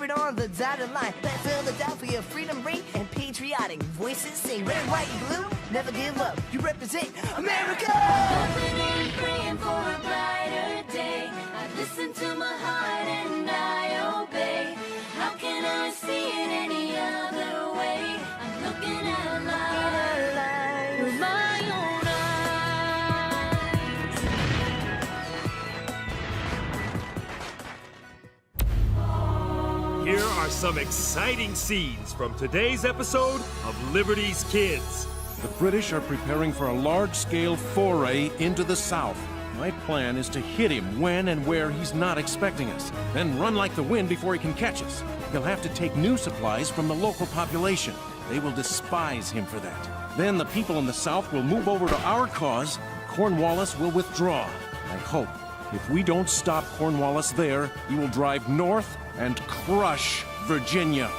Delivered on the dotted line. Let Philadelphia freedom ring and patriotic voices sing. Red, white, and blue, never give up. You represent America! Hoping and praying for a brighter day. I listen to my heart and I obey. How can I see it any other way? I'm looking at life with my own eyes. Here are some exciting scenes from today's episode of Liberty's Kids. The British are preparing for a large-scale foray into the South. My plan is to hit him when and where he's not expecting us, then run like the wind before he can catch us. He'll have to take new supplies from the local population. They will despise him for that. Then the people in the South will move over to our cause, and Cornwallis will withdraw. I hope if we don't stop Cornwallis there, he will drive north and crush Virginia.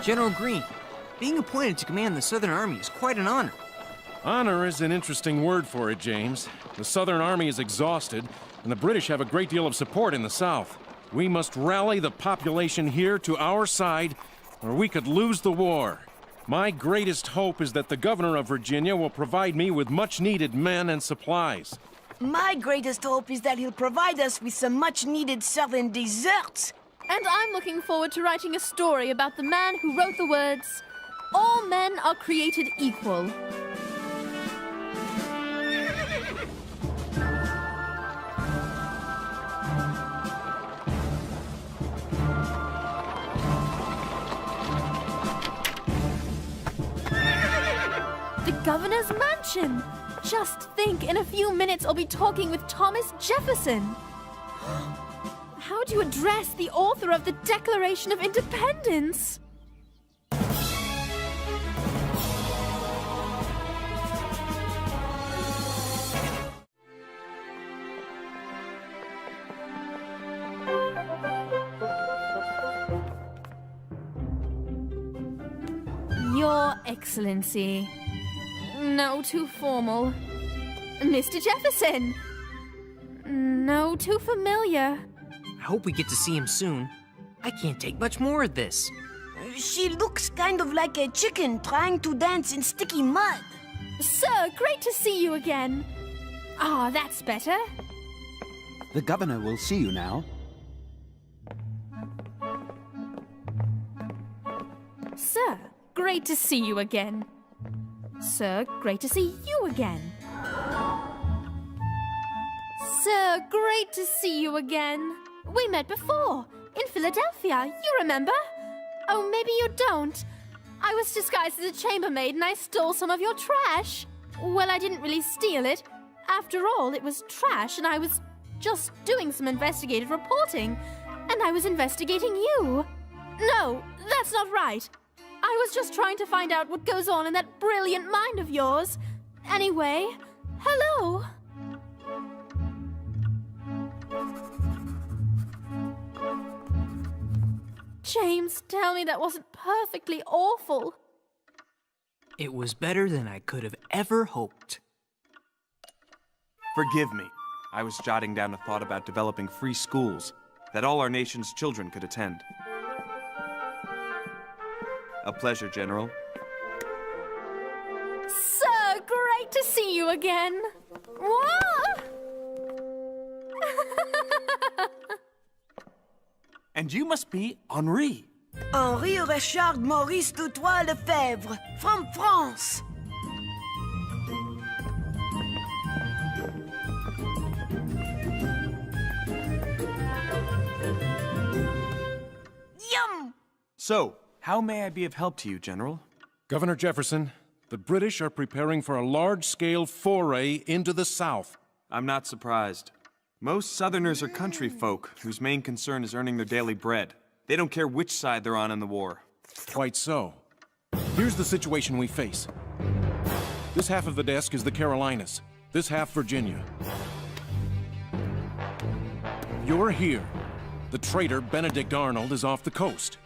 General Greene, being appointed to command the Southern Army is quite an honor. Honor is an interesting word for it, James. The Southern Army is exhausted, and the British have a great deal of support in the South. We must rally the population here to our side, or we could lose the war. My greatest hope is that the governor of Virginia will provide me with much-needed men and supplies. My greatest hope is that he'll provide us with some much-needed southern desserts. And I'm looking forward to writing a story about the man who wrote the words, "All men are created equal." The governor's mansion! Just think, in a few minutes I'll be talking with Thomas Jefferson. How do you address the author of the Declaration of Independence? Your Excellency. No, too formal. Mr. Jefferson. No, too familiar. I hope we get to see him soon. I can't take much more of this. She looks kind of like a chicken trying to dance in sticky mud. Sir, great to see you again. Ah, that's better. The governor will see you now. Sir, great to see you again. Sir, great to see you again. Sir, great to see you again. We met before, in Philadelphia, you remember? Oh, maybe you don't. I was disguised as a chambermaid and I stole some of your trash. Well, I didn't really steal it. After all, it was trash and I was just doing some investigative reporting. And I was investigating you. No, that's not right. I was just trying to find out what goes on in that brilliant mind of yours. Anyway, hello. James, tell me that wasn't perfectly awful. It was better than I could have ever hoped. Forgive me. I was jotting down a thought about developing free schools that all our nation's children could attend. A pleasure, General. Sir, great to see you again. Whoa! And you must be Henri. Henri Richard Maurice Doutois Lefebvre, from France. Yum! So, how may I be of help to you, General? Governor Jefferson, the British are preparing for a large-scale foray into the South. I'm not surprised. Most Southerners are country folk whose main concern is earning their daily bread. They don't care which side they're on in the war. Quite so. Here's the situation we face. This half of the desk is the Carolinas, this half Virginia. You're here. The traitor Benedict Arnold is off the coast.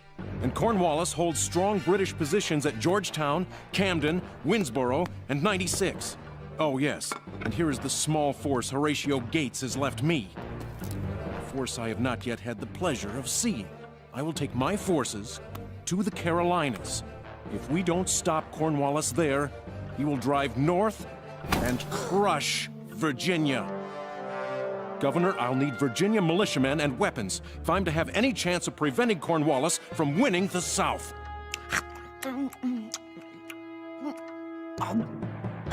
And Cornwallis holds strong British positions at Georgetown, Camden, Winnsboro, and 96. Oh, yes, and here is the small force Horatio Gates has left me. A force I have not yet had the pleasure of seeing. I will take my forces to the Carolinas. If we don't stop Cornwallis there, he will drive north and crush Virginia. Governor, I'll need Virginia militiamen and weapons if I'm to have any chance of preventing Cornwallis from winning the South.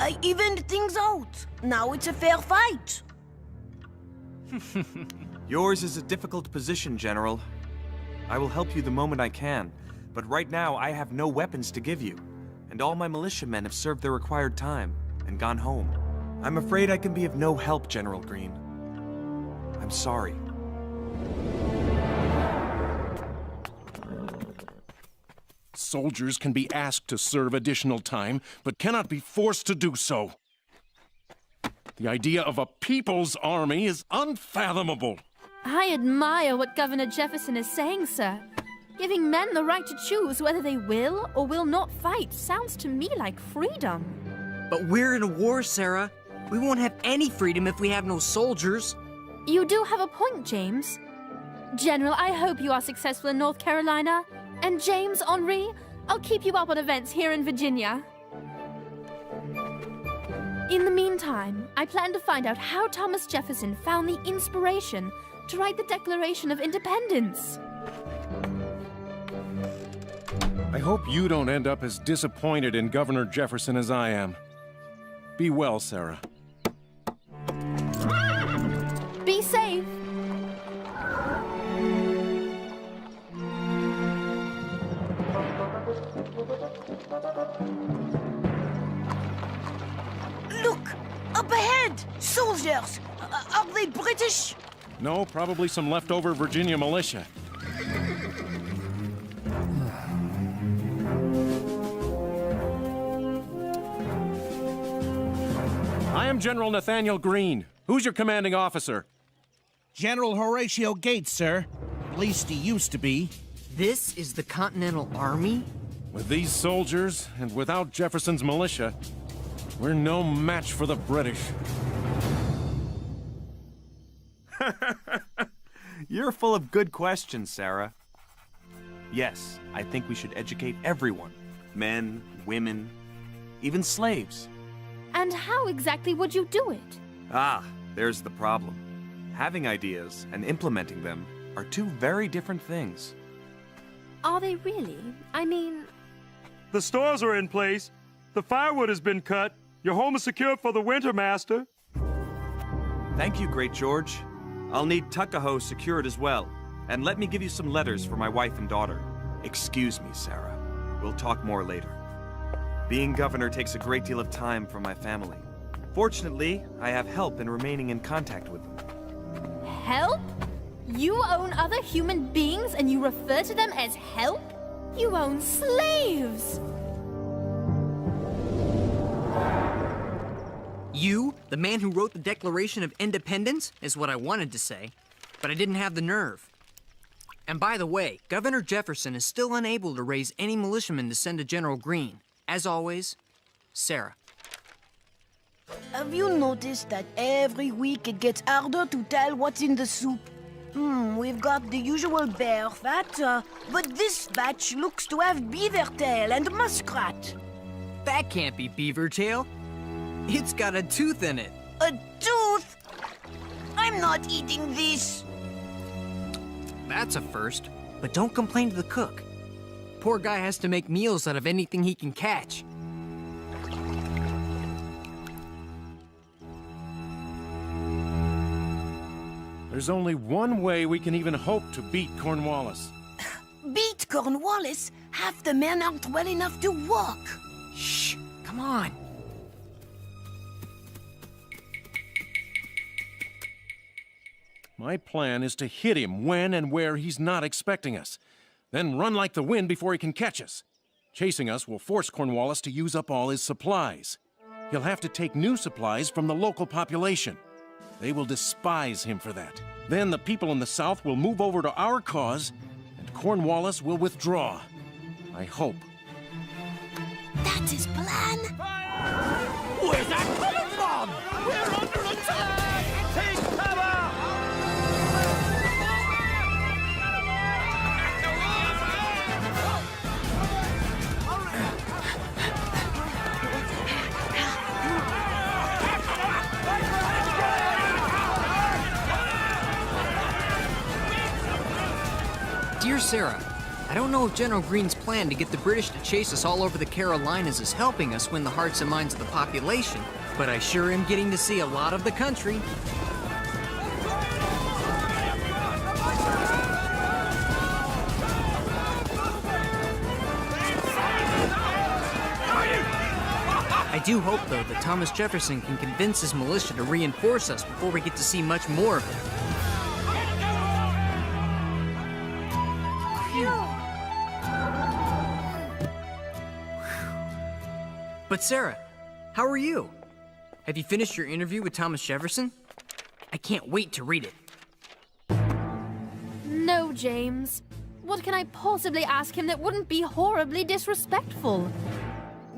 I evened things out. Now it's a fair fight. Yours is a difficult position, General. I will help you the moment I can, but right now I have no weapons to give you, and all my militiamen have served their required time and gone home. I'm afraid I can be of no help, General Greene. I'm sorry. Soldiers can be asked to serve additional time, but cannot be forced to do so. The idea of a people's army is unfathomable. I admire what Governor Jefferson is saying, sir. Giving men the right to choose whether they will or will not fight sounds to me like freedom. But we're in a war, Sarah. We won't have any freedom if we have no soldiers. You do have a point, James. General, I hope you are successful in North Carolina. And James, Henri, I'll keep you up on events here in Virginia. In the meantime, I plan to find out how Thomas Jefferson found the inspiration to write the Declaration of Independence. I hope you don't end up as disappointed in Governor Jefferson as I am. Be well, Sarah. Be safe. Look! Up ahead! Soldiers! Are they British? No, probably some leftover Virginia militia. I am General Nathaniel Greene. Who's your commanding officer? General Horatio Gates, sir. At least he used to be. This is the Continental Army? With these soldiers, and without Jefferson's militia, we're no match for the British. You're full of good questions, Sarah. Yes, I think we should educate everyone. Men, women, even slaves. And how exactly would you do it? Ah, there's the problem. Having ideas and implementing them are two very different things. Are they really? I mean... The stores are in place. The firewood has been cut. Your home is secured for the winter, Master. Thank you, Great George. I'll need Tuckahoe secured as well. And let me give you some letters for my wife and daughter. Excuse me, Sarah. We'll talk more later. Being governor takes a great deal of time from my family. Fortunately, I have help in remaining in contact with them. Help? You own other human beings and you refer to them as help? You own slaves! You, the man who wrote the Declaration of Independence, is what I wanted to say, but I didn't have the nerve. And by the way, Governor Jefferson is still unable to raise any militiamen to send to General Greene. As always, Sarah. Have you noticed that every week it gets harder to tell what's in the soup? We've got the usual bear fat, but this batch looks to have beaver tail and muskrat. That can't be beaver tail. It's got a tooth in it. A tooth? I'm not eating this. That's a first. But don't complain to the cook. Poor guy has to make meals out of anything he can catch. There's only one way we can even hope to beat Cornwallis. Beat Cornwallis? Half the men aren't well enough to walk. Shh, come on. My plan is to hit him when and where he's not expecting us, then run like the wind before he can catch us. Chasing us will force Cornwallis to use up all his supplies. He'll have to take new supplies from the local population. They will despise him for that. Then the people in the South will move over to our cause, and Cornwallis will withdraw. I hope. That's his plan. Where's that coming from? We're under attack! Take cover! Dear Sarah, I don't know if General Greene's plan to get the British to chase us all over the Carolinas is helping us win the hearts and minds of the population, but I sure am getting to see a lot of the country. I do hope, though, that Thomas Jefferson can convince his militia to reinforce us before we get to see much more of them. But Sarah, how are you? Have you finished your interview with Thomas Jefferson? I can't wait to read it. No, James. What can I possibly ask him that wouldn't be horribly disrespectful?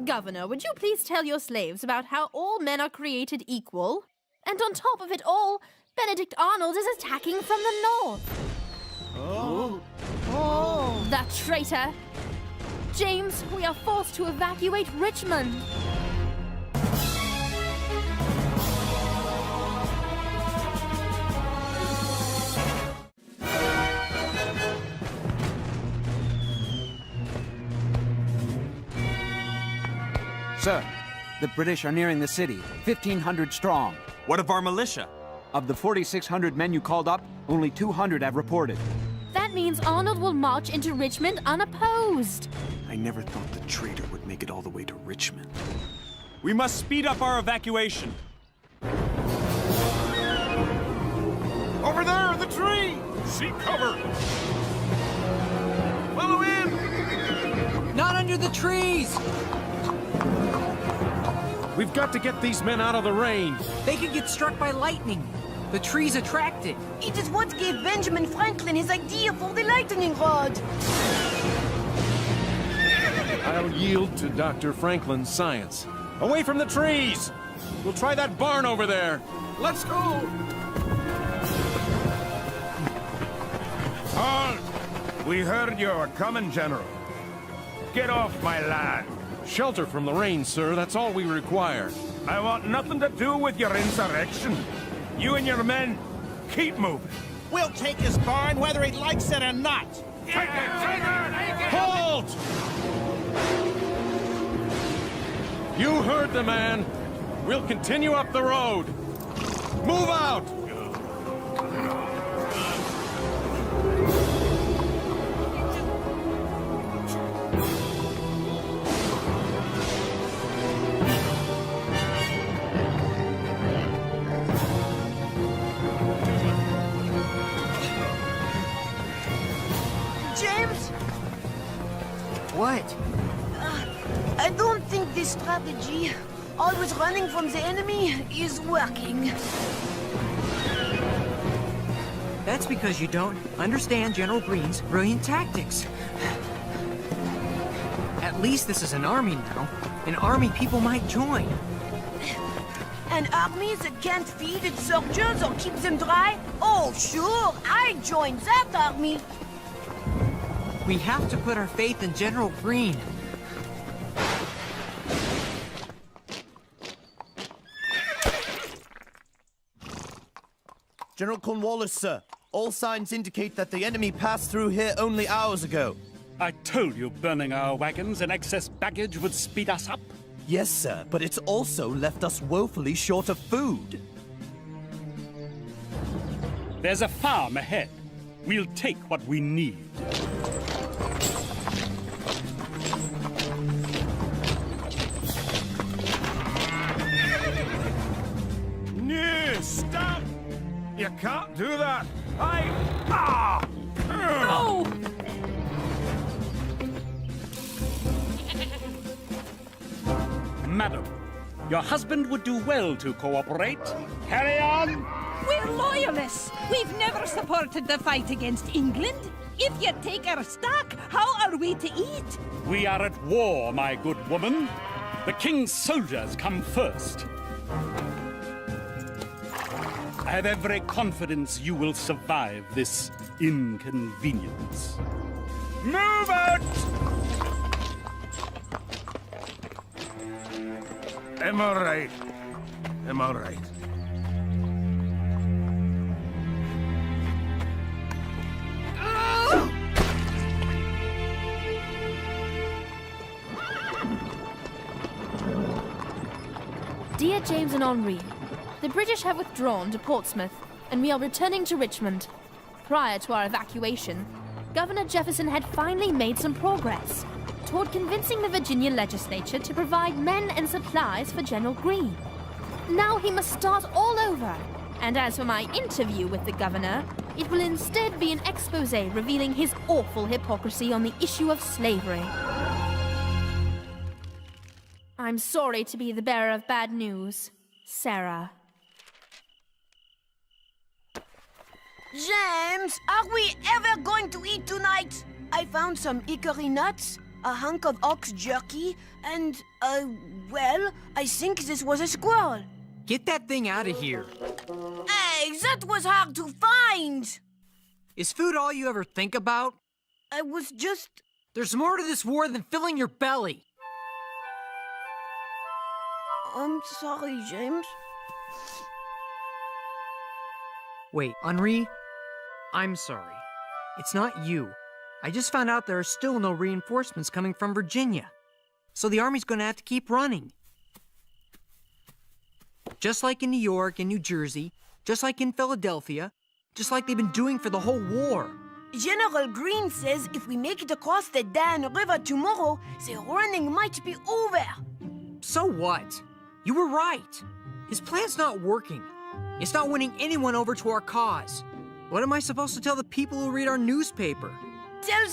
Governor, would you please tell your slaves about how all men are created equal? And on top of it all, Benedict Arnold is attacking from the north. Oh, that traitor! James, we are forced to evacuate Richmond. Sir, the British are nearing the city, 1,500 strong. What of our militia? Of the 4,600 men you called up, only 200 have reported. That means Arnold will march into Richmond unopposed. I never thought the traitor would make it all the way to Richmond. We must speed up our evacuation. Over there, the tree! Seek cover! Follow him! Not under the trees! We've got to get these men out of the rain. They could get struck by lightning. The trees attract it. It is what gave Benjamin Franklin his idea for the lightning rod. I'll yield to Dr. Franklin's science. Away from the trees! We'll try that barn over there. Let's go! Halt! We heard you were coming, General. Get off my land. Shelter from the rain, sir. That's all we require. I want nothing to do with your insurrection. You and your men, keep moving. We'll take his barn whether he likes it or not. Take it! Halt! You heard the man. We'll continue up the road. Move out! James, What? I don't think this strategy, always running from the enemy, is working. That's because you don't understand General Greene's brilliant tactics. At least this is an army now. An army people might join. An army that can't feed its soldiers or keep them dry? Oh, sure, I join that army. We have to put our faith in General Greene. General Cornwallis, sir. All signs indicate that the enemy passed through here only hours ago. I told you burning our wagons and excess baggage would speed us up. Yes, sir, but it's also left us woefully short of food. There's a farm ahead. We'll take what we need. No, stop! You can't do that. No! Madam, your husband would do well to cooperate. Carry on! We're loyalists. We've never supported the fight against England. If you take our stock, how are we to eat? We are at war, my good woman. The king's soldiers come first. I have every confidence you will survive this inconvenience. Move out! I'm all right. I'm all right. Dear James and Henri, the British have withdrawn to Portsmouth, and we are returning to Richmond. Prior to our evacuation, Governor Jefferson had finally made some progress toward convincing the Virginia legislature to provide men and supplies for General Greene. Now he must start all over, and as for my interview with the governor, it will instead be an expose revealing his awful hypocrisy on the issue of slavery. I'm sorry to be the bearer of bad news. Sarah. James, are we ever going to eat tonight? I found some hickory nuts, a hunk of ox jerky, and, well, I think this was a squirrel. Get that thing out of here. Hey, that was hard to find! Is food all you ever think about? I was just... There's more to this war than filling your belly. I'm sorry, James. Wait, Henri? I'm sorry. It's not you. I just found out there are still no reinforcements coming from Virginia. So the army's gonna have to keep running. Just like in New York and New Jersey, just like in Philadelphia, just like they've been doing for the whole war. General Greene says if we make it across the Dan River tomorrow, the running might be over. So what? You were right. His plan's not working. It's not winning anyone over to our cause. What am I supposed to tell the people who read our newspaper? Tell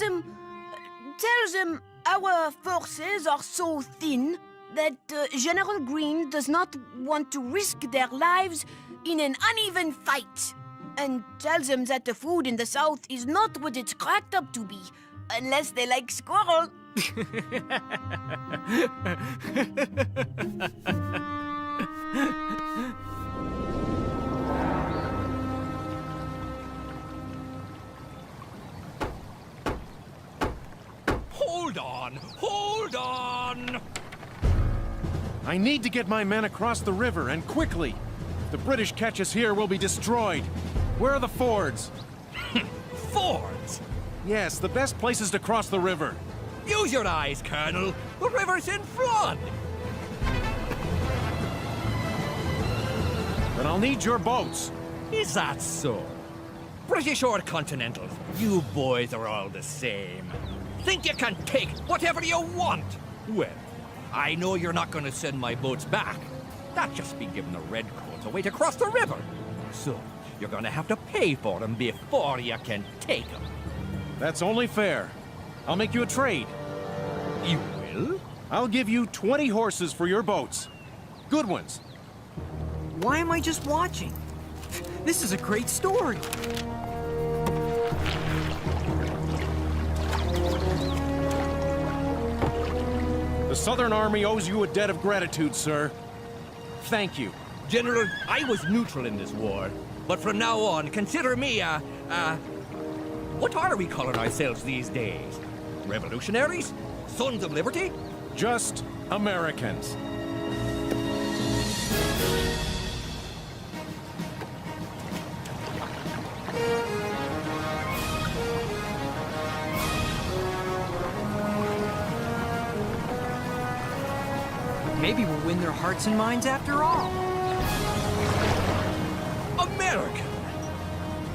them our forces are so thin that General Greene does not want to risk their lives in an uneven fight. And tell them that the food in the South is not what it's cracked up to be, unless they like squirrel. Hold on! I need to get my men across the river, and quickly. If the British catch us here, we'll be destroyed. Where are the fords? Fords? Yes, the best places to cross the river. Use your eyes, Colonel. The river's in flood. Then I'll need your boats. Is that so? British or Continentals, you boys are all the same. Think you can take whatever you want? Well, I know you're not going to send my boats back. That's just be giving the redcoats a way to cross the river. So, you're going to have to pay for them before you can take them. That's only fair. I'll make you a trade. You will? I'll give you 20 horses for your boats. Good ones. Why am I just watching? This is a great story. The Southern Army owes you a debt of gratitude, sir. Thank you. General, I was neutral in this war. But from now on, consider me what are we calling ourselves these days? Revolutionaries? Sons of Liberty? Just Americans. Maybe we'll win their hearts and minds after all. American!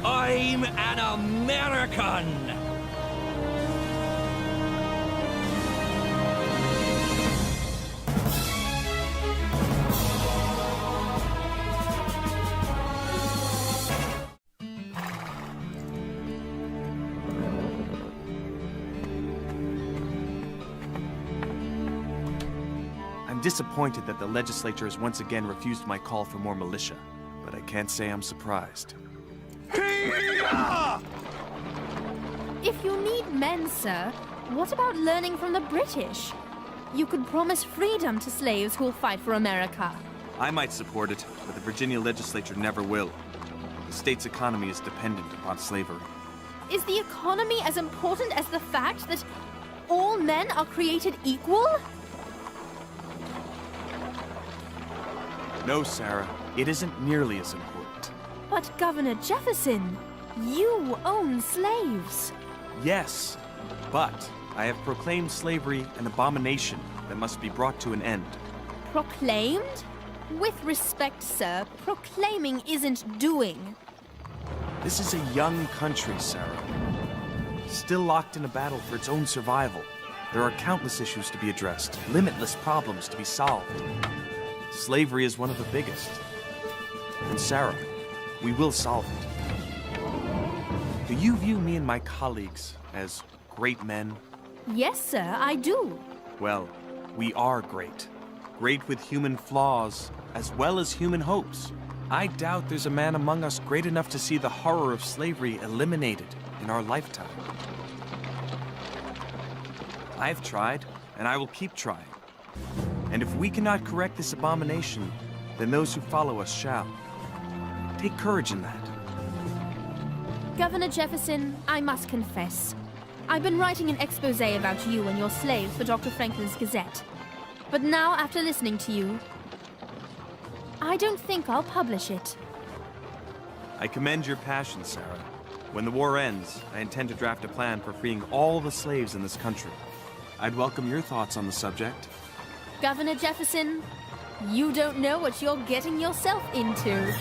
I'm an American! I'm disappointed that the legislature has once again refused my call for more militia, but I can't say I'm surprised. If you need men, sir, what about learning from the British? You could promise freedom to slaves who'll fight for America. I might support it, but the Virginia legislature never will. The state's economy is dependent upon slavery. Is the economy as important as the fact that all men are created equal? No, Sarah, it isn't nearly as important. But Governor Jefferson, you own slaves. Yes, but I have proclaimed slavery an abomination that must be brought to an end. Proclaimed? With respect, sir, proclaiming isn't doing. This is a young country, Sarah. Still locked in a battle for its own survival. There are countless issues to be addressed, limitless problems to be solved. Slavery is one of the biggest. And Sarah, we will solve it. Do you view me and my colleagues as great men? Yes, sir, I do. Well, we are great. Great with human flaws, as well as human hopes. I doubt there's a man among us great enough to see the horror of slavery eliminated in our lifetime. I've tried, and I will keep trying. And if we cannot correct this abomination, then those who follow us shall. Take courage in that. Governor Jefferson, I must confess. I've been writing an expose about you and your slaves for Dr. Franklin's Gazette. But now, after listening to you, I don't think I'll publish it. I commend your passion, Sarah. When the war ends, I intend to draft a plan for freeing all the slaves in this country. I'd welcome your thoughts on the subject. Governor Jefferson, you don't know what you're getting yourself into.